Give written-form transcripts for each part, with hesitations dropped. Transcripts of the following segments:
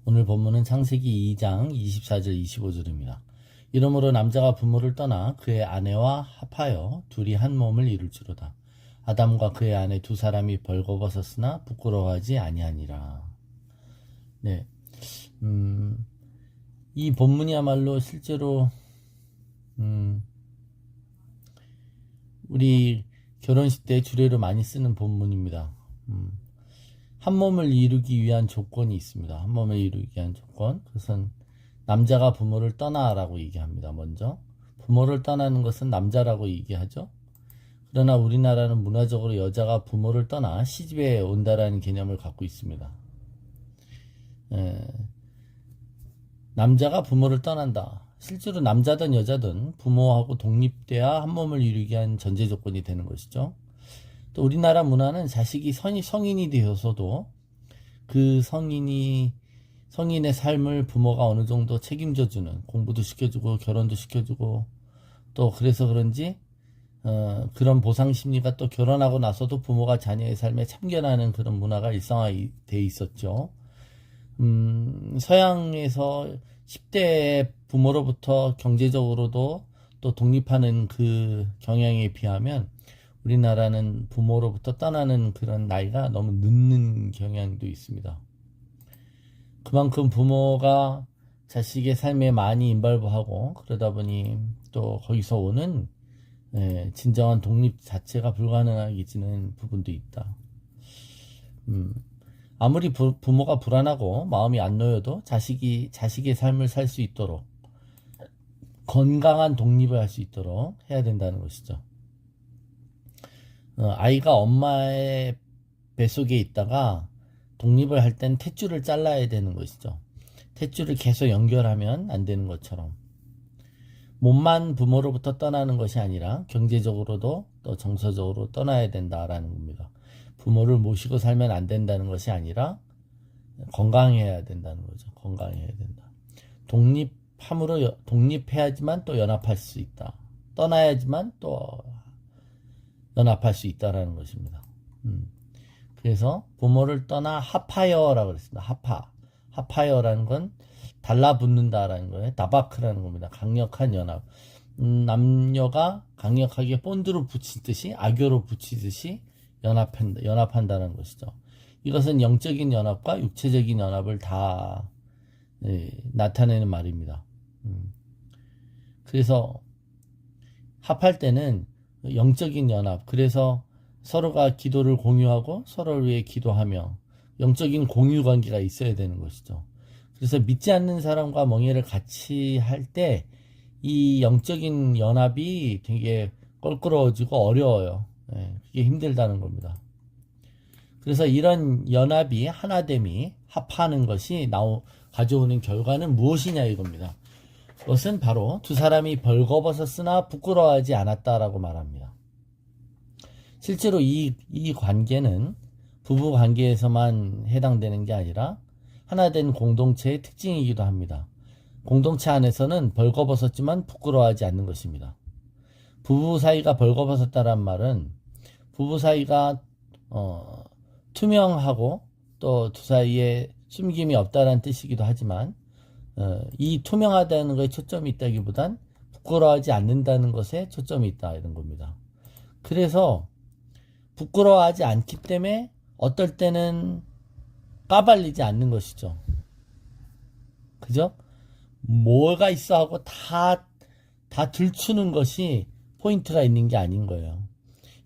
오늘 본문은 창세기 2장 24절 25절입니다. 이러므로 남자가 부모를 떠나 그의 아내와 합하여 둘이 한 몸을 이룰지로다. 아담과 그의 아내 두 사람이 벌거벗었으나 부끄러워하지 아니하니라. 네, 이 본문이야말로 실제로 우리 결혼식 때 주례로 많이 쓰는 본문입니다. 한 몸을 이루기 위한 조건이 있습니다. 한 몸을 이루기 위한 조건. 그것은 남자가 부모를 떠나라고 얘기합니다. 먼저 부모를 떠나는 것은 남자라고 얘기하죠. 그러나 우리나라는 문화적으로 여자가 부모를 떠나 시집에 온다라는 개념을 갖고 있습니다. 남자가 부모를 떠난다. 실제로 남자든 여자든 부모하고 독립돼야 한 몸을 이루기 위한 전제 조건이 되는 것이죠. 또 우리나라 문화는 자식이 성인이 되어서도 그 성인의 삶을 부모가 어느 정도 책임져주는, 공부도 시켜주고 결혼도 시켜주고, 또 그래서 그런지 그런 보상 심리가 또 결혼하고 나서도 부모가 자녀의 삶에 참견하는 그런 문화가 일상화되어 있었죠. 서양에서 10대 부모로부터 경제적으로도 또 독립하는 그 경향에 비하면 우리나라는 부모로부터 떠나는 그런 나이가 너무 늦는 경향도 있습니다. 그만큼 부모가 자식의 삶에 많이 인발부하고 그러다 보니 또 거기서 오는 진정한 독립 자체가 불가능해지는 부분도 있다. 아무리 부모가 불안하고 마음이 안 놓여도 자식의 삶을 살 수 있도록 건강한 독립을 할 수 있도록 해야 된다는 것이죠. 아이가 엄마의 뱃속에 있다가 독립을 할 땐 탯줄을 잘라야 되는 것이죠. 탯줄을 계속 연결하면 안 되는 것처럼 몸만 부모로부터 떠나는 것이 아니라 경제적으로도 또 정서적으로 떠나야 된다라는 겁니다. 부모를 모시고 살면 안 된다는 것이 아니라 건강해야 된다는 거죠. 건강해야 된다. 독립해야지만 또 연합할 수 있다. 떠나야지만 또 연합할 수 있다라는 것입니다. 그래서 부모를 떠나 합하여라고 그랬습니다. 합하여라는 건 달라붙는다라는 거예요. 다바크라는 겁니다. 강력한 연합. 남녀가 강력하게 본드로 붙이듯이 악교로 붙이듯이 연합한다는 것이죠. 이것은 영적인 연합과 육체적인 연합을 다 나타내는 말입니다. 그래서 합할 때는 영적인 연합, 그래서 서로가 기도를 공유하고 서로를 위해 기도하며 영적인 공유 관계가 있어야 되는 것이죠. 그래서 믿지 않는 사람과 멍해를 같이 할 때 이 영적인 연합이 되게 껄끄러워지고 어려워요. 그게 힘들다는 겁니다. 그래서 이런 연합이 하나됨이 합하는 것이 가져오는 결과는 무엇이냐 이겁니다. 그것은 바로 두 사람이 벌거벗었으나 부끄러워하지 않았다라고 말합니다. 실제로 이 관계는 부부 관계에서만 해당되는 게 아니라 하나된 공동체의 특징이기도 합니다. 공동체 안에서는 벌거벗었지만 부끄러워하지 않는 것입니다. 부부 사이가 벌거벗었다란 말은 부부 사이가 투명하고 또 두 사이에 숨김이 없다는 뜻이기도 하지만 이 투명하다는 것에 초점이 있다기보단 부끄러워하지 않는다는 것에 초점이 있다 이런 겁니다. 그래서 부끄러워하지 않기 때문에 어떨 때는 까발리지 않는 것이죠. 그죠? 뭐가 있어 하고 다 들추는 것이 포인트가 있는 게 아닌 거예요.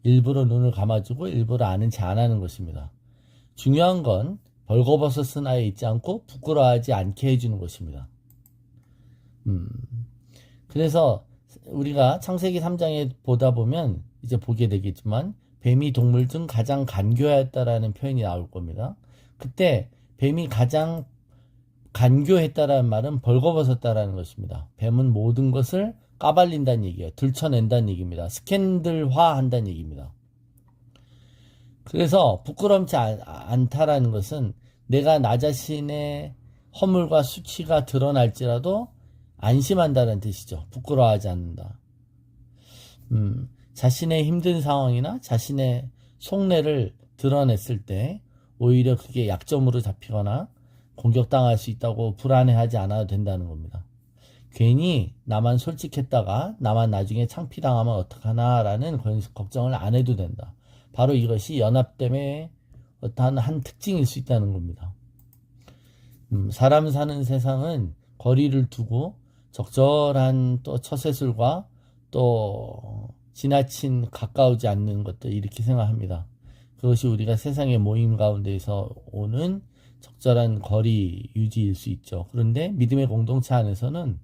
일부러 눈을 감아주고 일부러 아는 체 안 하는 것입니다. 중요한 건 벌거벗었으나에 있지 않고 부끄러워하지 않게 해주는 것입니다. 그래서 우리가 창세기 3장에 보다 보면 이제 보게 되겠지만 뱀이 동물 중 가장 간교하였다라는 표현이 나올 겁니다. 그때 뱀이 가장 간교했다라는 말은 벌거벗었다라는 것입니다. 뱀은 모든 것을 까발린다는 얘기예요. 들춰낸다는 얘기입니다. 스캔들화 한다는 얘기입니다. 그래서 부끄럽지 않다라는 것은 내가 나 자신의 허물과 수치가 드러날지라도 안심한다는 뜻이죠. 부끄러워하지 않는다. 자신의 힘든 상황이나 자신의 속내를 드러냈을 때 오히려 그게 약점으로 잡히거나 공격당할 수 있다고 불안해하지 않아도 된다는 겁니다. 괜히 나만 솔직했다가 나만 나중에 창피당하면 어떡하나라는 걱정을 안 해도 된다. 바로 이것이 연합됨의 어떠한 한 특징일 수 있다는 겁니다. 사람 사는 세상은 거리를 두고 적절한 또 처세술과 또 지나친 가까우지 않는 것들 이렇게 생각합니다. 그것이 우리가 세상의 모임 가운데에서 오는 적절한 거리 유지일 수 있죠. 그런데 믿음의 공동체 안에서는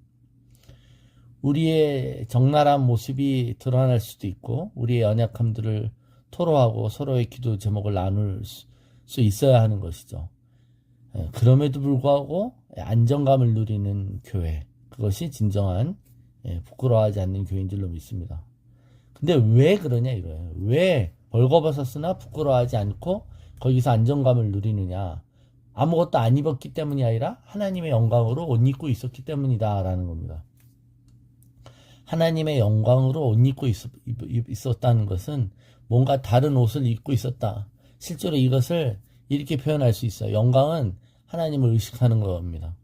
우리의 적나라한 모습이 드러날 수도 있고 우리의 연약함들을 토로하고 서로의 기도 제목을 나눌 수 있어야 하는 것이죠. 그럼에도 불구하고 안정감을 누리는 교회, 그것이 진정한 부끄러워하지 않는 교회인 줄로 믿습니다. 근데 왜 그러냐 이거예요. 왜 벌거벗었으나 부끄러워하지 않고 거기서 안정감을 누리느냐. 아무것도 안 입었기 때문이 아니라 하나님의 영광으로 옷 입고 있었기 때문이다 라는 겁니다. 하나님의 영광으로 옷 입고 있었다는 것은 뭔가 다른 옷을 입고 있었다. 실제로 이것을 이렇게 표현할 수 있어요. 영광은 하나님을 의식하는 겁니다.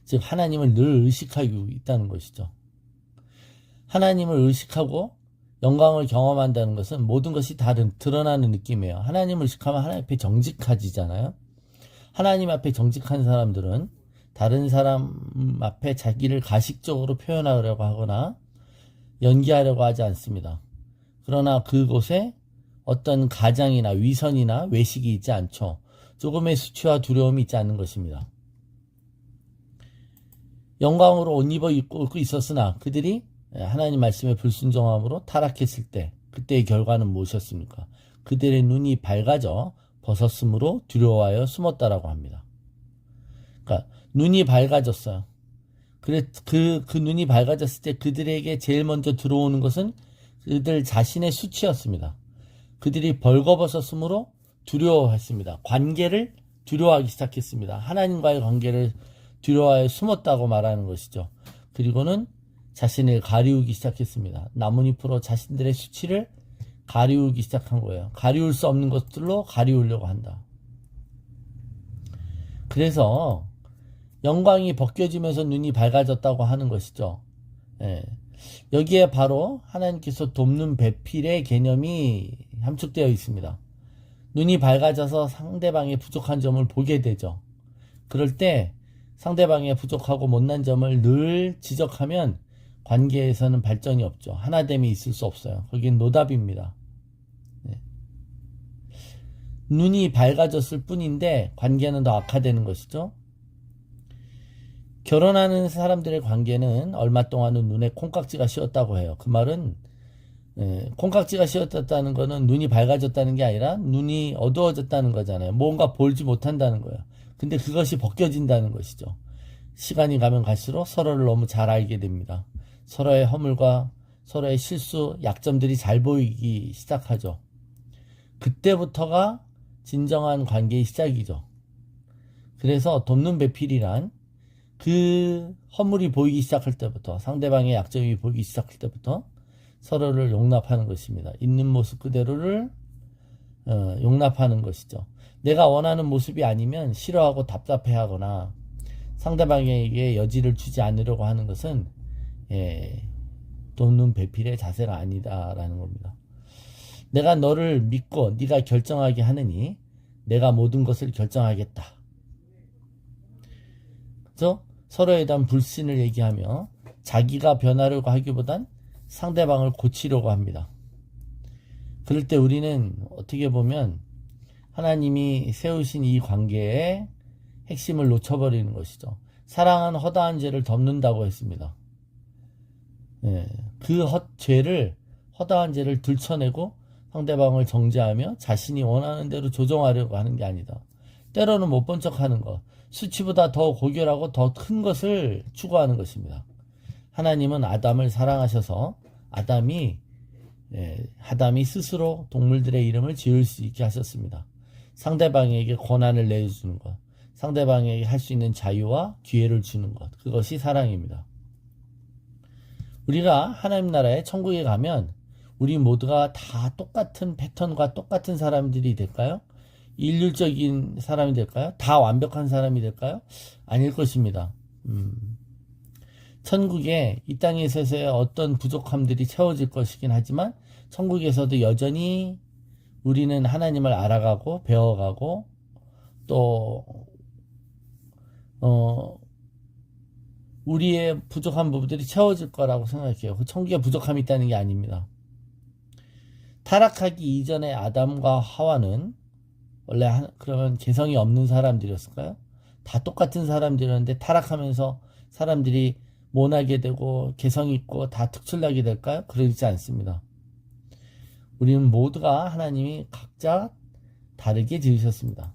즉 하나님을 늘 의식하고 있다는 것이죠. 하나님을 의식하고 영광을 경험한다는 것은 모든 것이 다 드러나는 느낌이에요. 하나님을 의식하면 하나님 앞에 정직해지잖아요. 하나님 앞에 정직한 사람들은 다른 사람 앞에 자기를 가식적으로 표현하려고 하거나 연기하려고 하지 않습니다. 그러나 그곳에 어떤 가장이나 위선이나 외식이 있지 않죠. 조금의 수치와 두려움이 있지 않는 것입니다. 영광으로 옷 입고 있었으나 그들이 하나님 말씀에 불순종함으로 타락했을 때 그때의 결과는 무엇이었습니까? 그들의 눈이 밝아져 벗었으므로 두려워하여 숨었다라고 합니다. 그러니까 눈이 밝아졌어요. 그 눈이 밝아졌을 때 그들에게 제일 먼저 들어오는 것은 그들 자신의 수치였습니다. 그들이 벌거벗었으므로 두려워했습니다. 관계를 두려워하기 시작했습니다. 하나님과의 관계를 두려워하여 숨었다고 말하는 것이죠. 그리고는 자신을 가리우기 시작했습니다. 나뭇잎으로 자신들의 수치를 가리우기 시작한 거예요. 가리울 수 없는 것들로 가리우려고 한다. 그래서 영광이 벗겨지면서 눈이 밝아졌다고 하는 것이죠. 여기에 바로 하나님께서 돕는 배필의 개념이 함축되어 있습니다. 눈이 밝아져서 상대방의 부족한 점을 보게 되죠. 그럴 때 상대방의 부족하고 못난 점을 늘 지적하면 관계에서는 발전이 없죠. 하나됨이 있을 수 없어요. 거긴 노답입니다. 눈이 밝아졌을 뿐인데 관계는 더 악화되는 것이죠. 결혼하는 사람들의 관계는 얼마 동안은 눈에 콩깍지가 씌었다고 해요. 그 말은 콩깍지가 씌었다는 거는 눈이 밝아졌다는 게 아니라 눈이 어두워졌다는 거잖아요. 뭔가 보지 못한다는 거예요. 근데 그것이 벗겨진다는 것이죠. 시간이 가면 갈수록 서로를 너무 잘 알게 됩니다. 서로의 허물과 서로의 실수, 약점들이 잘 보이기 시작하죠. 그때부터가 진정한 관계의 시작이죠. 그래서 돕는 배필이란 그 허물이 보이기 시작할 때부터, 상대방의 약점이 보이기 시작할 때부터 서로를 용납하는 것입니다. 있는 모습 그대로를 용납하는 것이죠. 내가 원하는 모습이 아니면 싫어하고 답답해하거나 상대방에게 여지를 주지 않으려고 하는 것은 돕는 배필의 자세가 아니다라는 겁니다. 내가 너를 믿고 네가 결정하게 하느니 내가 모든 것을 결정하겠다. 그래서 서로에 대한 불신을 얘기하며 자기가 변하려고 하기보단 상대방을 고치려고 합니다. 그럴 때 우리는 어떻게 보면 하나님이 세우신 이 관계의 핵심을 놓쳐버리는 것이죠. 사랑은 허다한 죄를 덮는다고 했습니다. 그 허다한 죄를 들춰내고 상대방을 정죄하며 자신이 원하는 대로 조정하려고 하는 게 아니다. 때로는 못 본 척하는 것, 수치보다 더 고결하고 더 큰 것을 추구하는 것입니다. 하나님은 아담을 사랑하셔서 아담이 스스로 동물들의 이름을 지을 수 있게 하셨습니다. 상대방에게 권한을 내주는 것, 상대방에게 할 수 있는 자유와 기회를 주는 것, 그것이 사랑입니다. 우리가 하나님 나라의 천국에 가면 우리 모두가 다 똑같은 패턴과 똑같은 사람들이 될까요? 일률적인 사람이 될까요? 다 완벽한 사람이 될까요? 아닐 것입니다. 천국에 이 땅에 있어서의 어떤 부족함들이 채워질 것이긴 하지만 천국에서도 여전히 우리는 하나님을 알아가고 배워가고 또 우리의 부족한 부분들이 채워질 거라고 생각해요. 그 천국에 부족함이 있다는 게 아닙니다. 타락하기 이전에 아담과 하와는 원래 그러면 개성이 없는 사람들이었을까요? 다 똑같은 사람들이었는데 타락하면서 사람들이 모나게 되고 개성 있고 다 특출나게 될까요? 그러지 않습니다. 우리는 모두가 하나님이 각자 다르게 지으셨습니다.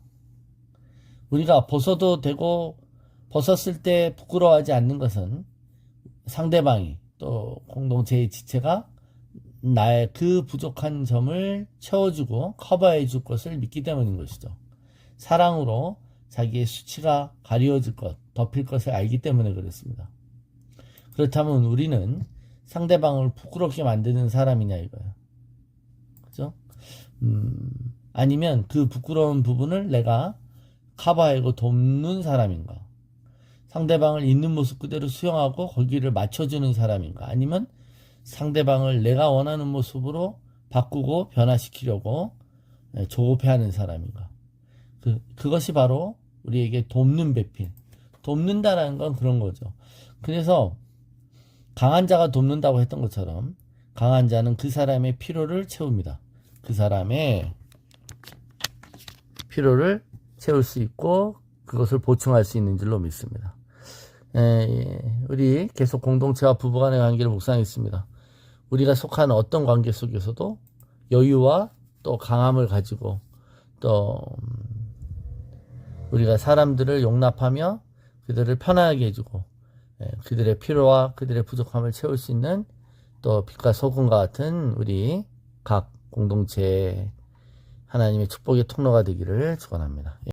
우리가 벗어도 되고 벗었을 때 부끄러워하지 않는 것은 상대방이 또 공동체의 지체가 나의 그 부족한 점을 채워주고 커버해 줄 것을 믿기 때문인 것이죠. 사랑으로 자기의 수치가 가려질 것, 덮일 것을 알기 때문에 그렇습니다. 그렇다면 우리는 상대방을 부끄럽게 만드는 사람이냐 이거예요. 그죠? 아니면 그 부끄러운 부분을 내가 커버하고 돕는 사람인가? 상대방을 있는 모습 그대로 수용하고 거기를 맞춰주는 사람인가? 아니면 상대방을 내가 원하는 모습으로 바꾸고 변화시키려고 조급해하는 사람인가? 그것이 바로 우리에게 돕는 배필. 돕는다라는 건 그런 거죠. 그래서 강한 자가 돕는다고 했던 것처럼 강한 자는 그 사람의 필요를 채웁니다. 그 사람의 필요를 채울 수 있고 그것을 보충할 수 있는 줄로 믿습니다. 우리 계속 공동체와 부부간의 관계를 묵상했습니다. 우리가 속한 어떤 관계 속에서도 여유와 또 강함을 가지고 또 우리가 사람들을 용납하며 그들을 편안하게 해주고 그들의 필요와 그들의 부족함을 채울 수 있는 또 빛과 소금과 같은 우리 각 공동체 하나님의 축복의 통로가 되기를 축원합니다.